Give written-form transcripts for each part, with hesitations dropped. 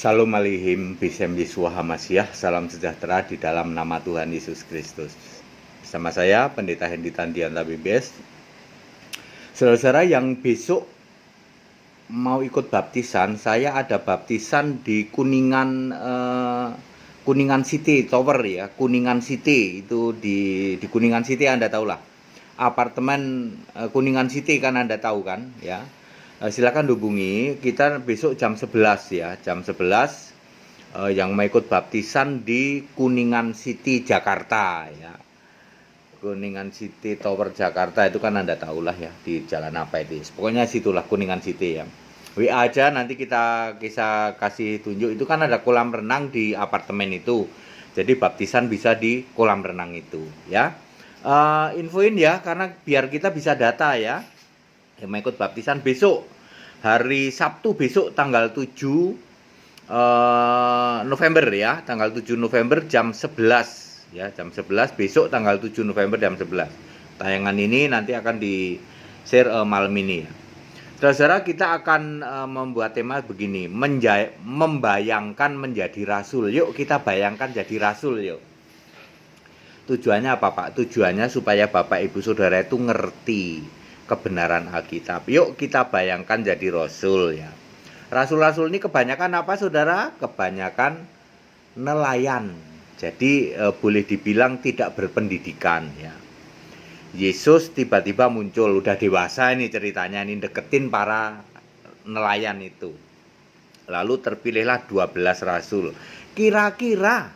Shalom Aleichem Bisem Yeshua HaMashiach. Salam sejahtera di dalam nama Tuhan Yesus Kristus. Bersama saya Pendeta Hendy Tandianta BBS. Saudara-saudara yang besok mau ikut baptisan, saya ada baptisan di Kuningan City Tower ya, Kuningan City itu di Kuningan City, Anda tahulah. Apartemen Kuningan City kan Anda tahu kan ya. Silakan hubungi kita besok jam 11 ya, jam 11 yang mau ikut baptisan di Kuningan City Jakarta ya. Kuningan City Tower Jakarta itu kan Anda tahulah ya, di jalan apa itu. Pokoknya situlah Kuningan City ya. WA aja nanti kita kasih tunjuk, itu kan ada kolam renang di apartemen itu. Jadi baptisan bisa di kolam renang itu ya. Infoin ya, karena biar kita bisa data ya. Yang mau ikut baptisan besok hari Sabtu, besok tanggal 7 November ya, tanggal 7 November jam 11 ya, jam 11 besok tanggal 7 November jam 11. Tayangan ini nanti akan di share malam ini ya. Saudara, kita akan membuat tema begini, membayangkan menjadi rasul. Yuk kita bayangkan jadi rasul yuk. Tujuannya apa Pak? Tujuannya supaya Bapak Ibu Saudara itu ngerti kebenaran Alkitab. Yuk kita bayangkan jadi rasul ya. Rasul-rasul ini kebanyakan apa saudara? Kebanyakan nelayan. Jadi boleh dibilang tidak berpendidikan ya. Yesus tiba-tiba muncul, udah dewasa ini ceritanya, ini deketin para nelayan itu. Lalu terpilihlah 12 rasul. Kira-kira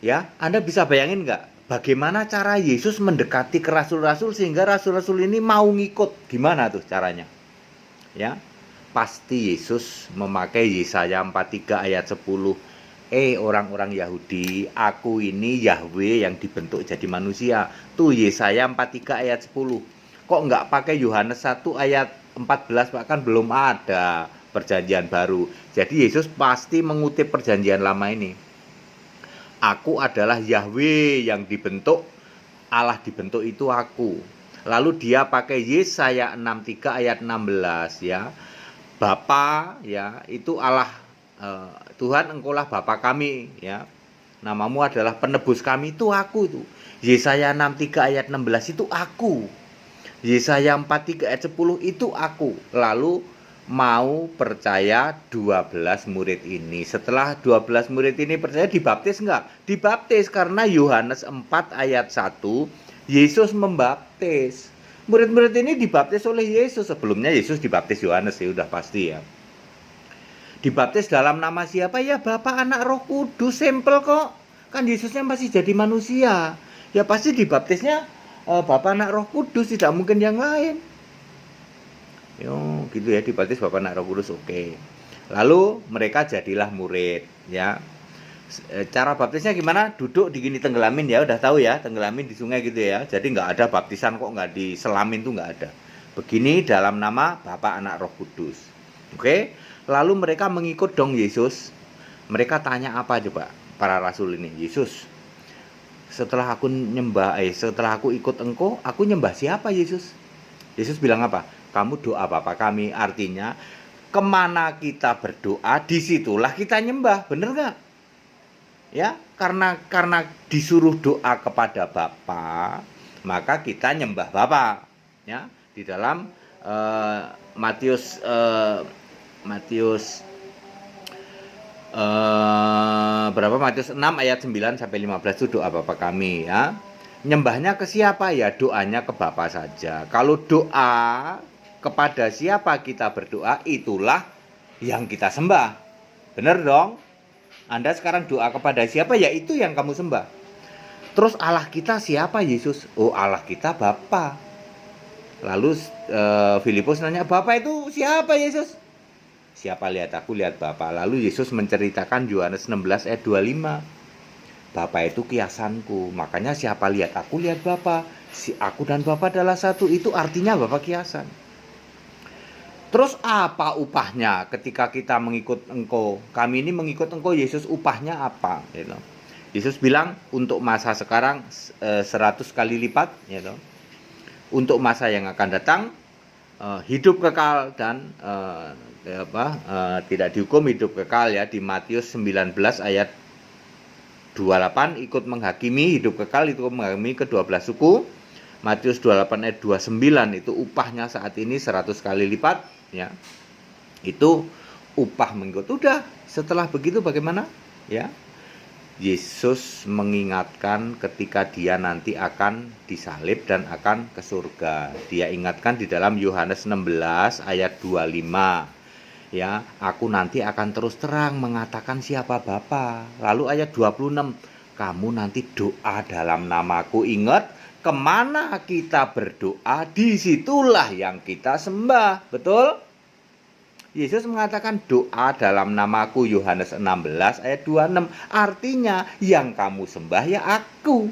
ya, Anda bisa bayangin nggak? Bagaimana cara Yesus mendekati ke rasul-rasul sehingga rasul-rasul ini mau ngikut? Gimana tuh caranya? Ya, pasti Yesus memakai Yesaya 43 ayat 10. Orang-orang Yahudi, aku ini Yahweh yang dibentuk jadi manusia. Tuh Yesaya 43 ayat 10. Kok nggak pakai Yohanes 1 ayat 14, bahkan belum ada perjanjian baru. Jadi Yesus pasti mengutip perjanjian lama ini. Aku adalah Yahweh yang dibentuk, Allah dibentuk itu aku. Lalu dia pakai Yesaya 63 ayat 16 ya. Bapa ya, itu Allah, Tuhan engkaulah Bapa kami ya. Namamu adalah penebus kami, itu aku itu. Yesaya 63 ayat 16 itu aku. Yesaya 43 ayat 10 itu aku. Lalu mau percaya 12 murid ini. Setelah 12 murid ini percaya, dibaptis enggak? Dibaptis, karena Yohanes 4 ayat 1 Yesus membaptis. Murid-murid ini dibaptis oleh Yesus. Sebelumnya Yesus dibaptis Yohanes ya, udah pasti ya. Dibaptis dalam nama siapa? Ya Bapa, Anak, Roh Kudus. Simple kok. Kan Yesusnya masih jadi manusia. Ya pasti dibaptisnya Bapa, Anak, Roh Kudus, tidak mungkin yang lain. Yo, gitu ya, dibaptis Bapa, Anak, Roh Kudus, oke. Lalu mereka jadilah murid ya. Cara baptisnya gimana? Duduk digini tenggelamin ya, udah tahu ya, tenggelamin di sungai gitu ya. Jadi nggak ada baptisan kok nggak diselamin, tuh nggak ada. Begini dalam nama Bapa, Anak, Roh Kudus. Oke. Lalu mereka mengikut dong Yesus. Mereka tanya apa coba para rasul ini? Yesus, setelah aku ikut engkau, aku nyembah siapa Yesus? Yesus bilang apa? Kamu doa Bapa kami, artinya kemana kita berdoa, disitulah kita nyembah, bener nggak? Ya, karena disuruh doa kepada Bapa, maka kita nyembah Bapa. Ya, di dalam Matius Matius 6 ayat 9 sampai 15 itu doa Bapa kami ya. Nyembahnya ke siapa ya? Doanya ke Bapa saja. Kalau doa kepada siapa kita berdoa, itulah yang kita sembah. Benar dong? Anda sekarang doa kepada siapa, ya itu yang kamu sembah. Terus Allah kita siapa Yesus? Oh, Allah kita Bapa. Lalu Filipus nanya, Bapa itu siapa Yesus? Siapa lihat aku, lihat Bapa. Lalu Yesus menceritakan Yohanes 16 ayat 25. Bapa itu kiasanku, makanya siapa lihat aku, lihat Bapa. Si aku dan Bapa adalah satu, itu artinya Bapa kiasan. Terus apa upahnya ketika kita mengikut engkau? Kami ini mengikut engkau Yesus, upahnya apa? Gitu. Yesus bilang untuk masa sekarang 100 kali lipat. Gitu. Untuk masa yang akan datang hidup kekal dan tidak dihukum hidup kekal ya, di Matius 19 ayat 28 ikut menghakimi hidup kekal, itu menghakimi ke-12 suku. Matius 28 ayat 29 itu upahnya saat ini 100 kali lipat ya. Itu upah mengikut. Udah, setelah begitu bagaimana? Ya. Yesus mengingatkan ketika dia nanti akan disalib dan akan ke surga. Dia ingatkan di dalam Yohanes 16 ayat 25. Ya, aku nanti akan terus terang mengatakan siapa Bapa. Lalu ayat 26, kamu nanti doa dalam namaku. Ingat, kemana kita berdoa, disitulah yang kita sembah. Betul? Yesus mengatakan doa dalam namaku, Yohanes 16 ayat 26. Artinya yang kamu sembah ya aku.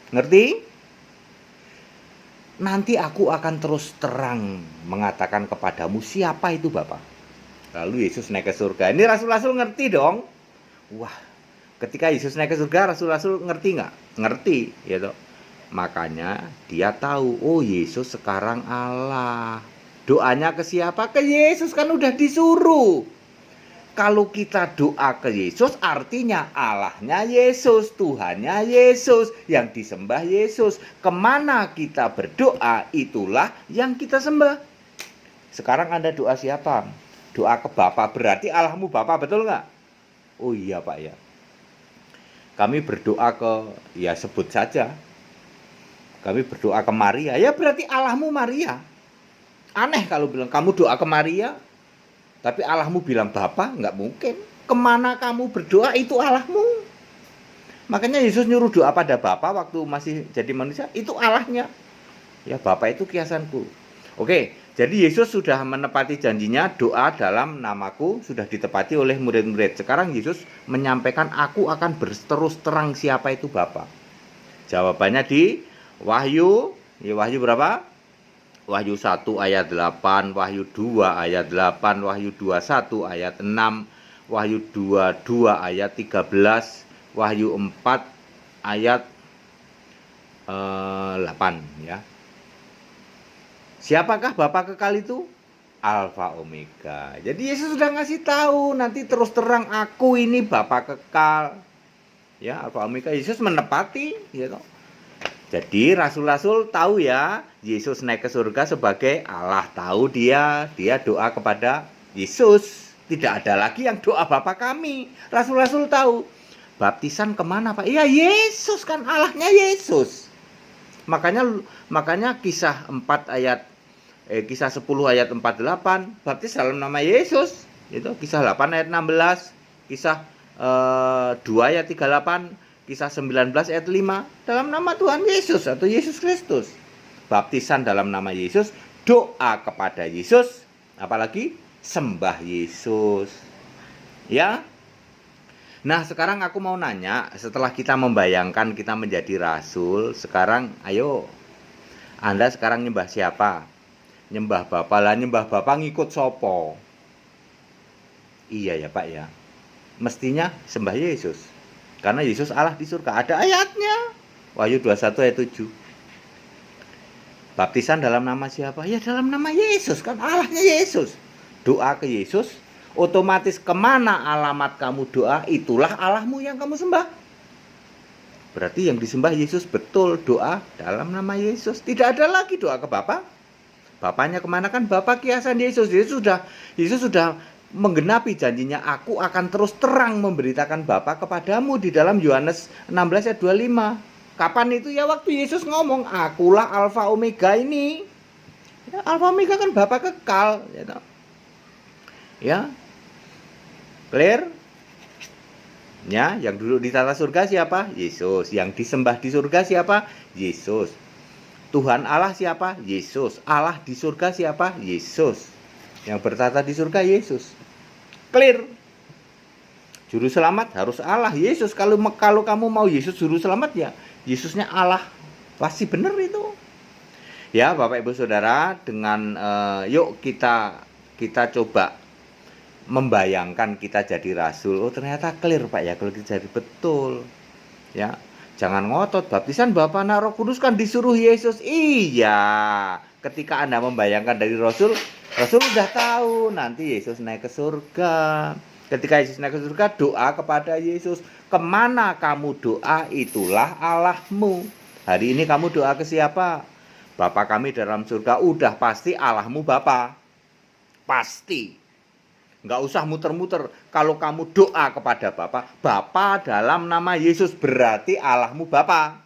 Ngerti? Nanti aku akan terus terang mengatakan kepadamu siapa itu Bapa. Lalu Yesus naik ke surga. Ini rasul-rasul ngerti dong. Wah, ketika Yesus naik ke surga, rasul-rasul ngerti nggak? Ngerti, ya toh. Makanya dia tahu, oh Yesus sekarang Allah. Doanya ke siapa? Ke Yesus, kan udah disuruh. Kalau kita doa ke Yesus, artinya Allahnya Yesus, Tuhannya Yesus, yang disembah Yesus. Kemana kita berdoa, itulah yang kita sembah. Sekarang Anda doa siapa? Doa ke Bapa, berarti Allahmu Bapa, betul nggak? Oh iya Pak ya. Kami berdoa ke, ya sebut saja. Kami berdoa ke Maria, ya berarti Allahmu Maria. Aneh kalau bilang kamu doa ke Maria, tapi Allahmu bilang Bapa, nggak mungkin. Kemana kamu berdoa itu Allahmu. Makanya Yesus nyuruh doa pada Bapa waktu masih jadi manusia, itu Allahnya. Ya Bapa itu kiasanku. Oke, jadi Yesus sudah menepati janjinya, doa dalam namaku sudah ditepati oleh murid-murid. Sekarang Yesus menyampaikan aku akan berterus terang siapa itu Bapa. Jawabannya di Wahyu, ya Wahyu berapa? Wahyu 1 ayat 8, Wahyu 2 ayat 8, Wahyu 21 ayat 6, Wahyu 22 ayat 13, Wahyu 4 ayat 8 ya. Siapakah Bapa kekal itu? Alfa Omega. Jadi Yesus sudah ngasih tahu, nanti terus terang aku ini Bapa kekal. Ya, Alfa Omega. Yesus menepati, ya toh. Jadi rasul-rasul tahu ya, Yesus naik ke surga sebagai Allah. Tahu dia doa kepada Yesus. Tidak ada lagi yang doa Bapa kami. Rasul-rasul tahu. Baptisan kemana Pak? Iya Yesus, kan Allahnya Yesus. Makanya kisah 10 ayat 48 baptis dalam nama Yesus. Itu kisah 8 ayat 16, kisah 2 ayat 38. Kisah 19 ayat 5 dalam nama Tuhan Yesus atau Yesus Kristus. Baptisan dalam nama Yesus, doa kepada Yesus, apalagi sembah Yesus. Ya. Nah, sekarang aku mau nanya, setelah kita membayangkan kita menjadi rasul, sekarang ayo Anda sekarang nyembah siapa? Nyembah Bapa lah, nyembah Bapa ngikut sopo? Iya ya Pak ya. Mestinya sembah Yesus. Karena Yesus Allah di surga. Ada ayatnya. Wahyu 21 ayat 7. Baptisan dalam nama siapa? Ya dalam nama Yesus. Kan Allahnya Yesus. Doa ke Yesus. Otomatis kemana alamat kamu doa, itulah Allahmu yang kamu sembah. Berarti yang disembah Yesus betul. Doa dalam nama Yesus. Tidak ada lagi doa ke Bapa. Bapaknya kemana kan? Bapa kiasan Yesus. Yesus sudah menggenapi janjinya, aku akan terus terang memberitakan Bapa kepadamu di dalam Yohanes 16 ayat 25. Kapan itu? Ya waktu Yesus ngomong, akulah Alfa Omega ini. Ya, Alfa Omega kan Bapa kekal, ya. Ya. Clear? Ya, yang duduk di tata surga siapa? Yesus. Yang disembah di surga siapa? Yesus. Tuhan Allah siapa? Yesus. Allah di surga siapa? Yesus. Yang bertata di surga Yesus. Clear. Juru selamat harus Allah, Yesus. Kalau kamu mau Yesus juru selamat ya Yesusnya Allah. Pasti benar itu. Ya, Bapak Ibu Saudara, dengan yuk kita coba membayangkan kita jadi rasul. Oh, ternyata clear Pak ya kalau kita jadi betul. Ya. Jangan ngotot, baptisan Bapa, Anak, Roh Kudus kan disuruh Yesus. Iya. ketika Anda membayangkan dari Rasul udah tahu nanti Yesus naik ke surga. Ketika Yesus naik ke surga, doa kepada Yesus. Kemana kamu doa, itulah Allahmu. Hari ini kamu doa ke siapa? Bapa kami dalam surga. Udah pasti Allahmu Bapa. Pasti. Nggak usah muter-muter. Kalau kamu doa kepada Bapa dalam nama Yesus, berarti Allahmu Bapa.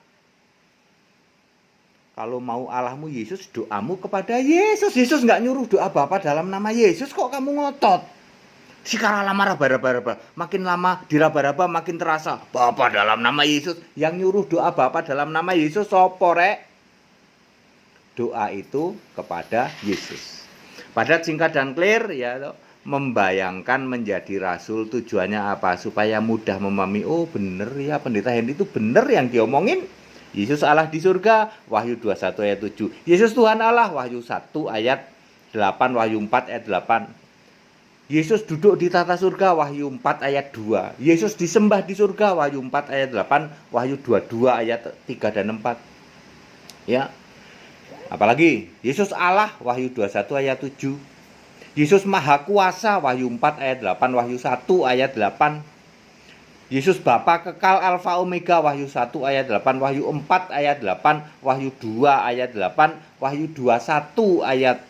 Kalau mau Allahmu Yesus, doamu kepada Yesus. Yesus nggak nyuruh doa Bapa dalam nama Yesus, kok kamu ngotot? Sekarang lama raba-raba, makin lama diraba-raba makin terasa. Bapa dalam nama Yesus. Yang nyuruh doa Bapa dalam nama Yesus, sopo rek? Doa itu kepada Yesus. Padat, singkat, dan clear ya. Membayangkan menjadi rasul tujuannya apa? Supaya mudah memahami, oh bener ya Pendeta Henry itu bener yang diomongin. Yesus Allah di surga, Wahyu 21 ayat 7. Yesus Tuhan Allah, Wahyu 1 ayat 8, Wahyu 4 ayat 8. Yesus duduk di tata surga, Wahyu 4 ayat 2. Yesus disembah di surga, Wahyu 4 ayat 8, Wahyu 22 ayat 3 dan 4. Ya. Apalagi Yesus Allah, Wahyu 21 ayat 7. Yesus Maha Kuasa, Wahyu 4 ayat 8, Wahyu 1 ayat 8. Yesus Bapa kekal Alfa Omega, Wahyu 1 ayat 8, Wahyu 4 ayat 8, Wahyu 2 ayat 8, Wahyu 21 ayat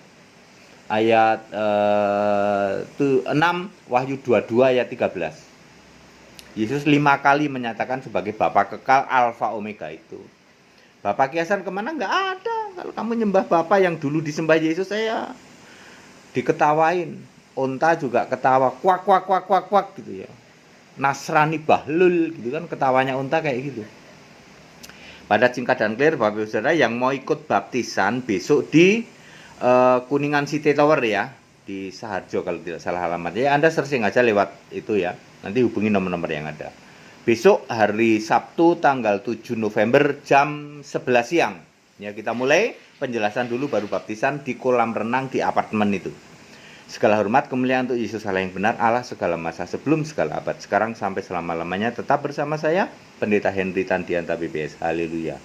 6, Wahyu 22 ayat 13. Yesus 5 kali menyatakan sebagai Bapa kekal Alfa Omega itu. Bapa kiasan kemana? Nggak ada. Kalau kamu nyembah Bapa yang dulu disembah Yesus, saya diketawain. Onta juga ketawa, kuak kuak kuak kuak kuak gitu ya. Nasrani bahlul gitu kan, ketawanya unta kayak gitu. Padat, singkat, dan clear, Bapak Ibu Saudara yang mau ikut baptisan besok di Kuningan City Tower ya, di Saharjo kalau tidak salah alamatnya. Ya, Anda searching aja lewat itu ya. Nanti hubungi nomor-nomor yang ada. Besok hari Sabtu tanggal 7 November jam 11 siang. Ya, kita mulai penjelasan dulu baru baptisan di kolam renang di apartemen itu. Segala hormat kemuliaan untuk Yesus Allah yang benar, Allah segala masa sebelum segala abad, sekarang sampai selama-lamanya. Tetap bersama saya, Pendeta Henry Tandianta BPS. Haleluya.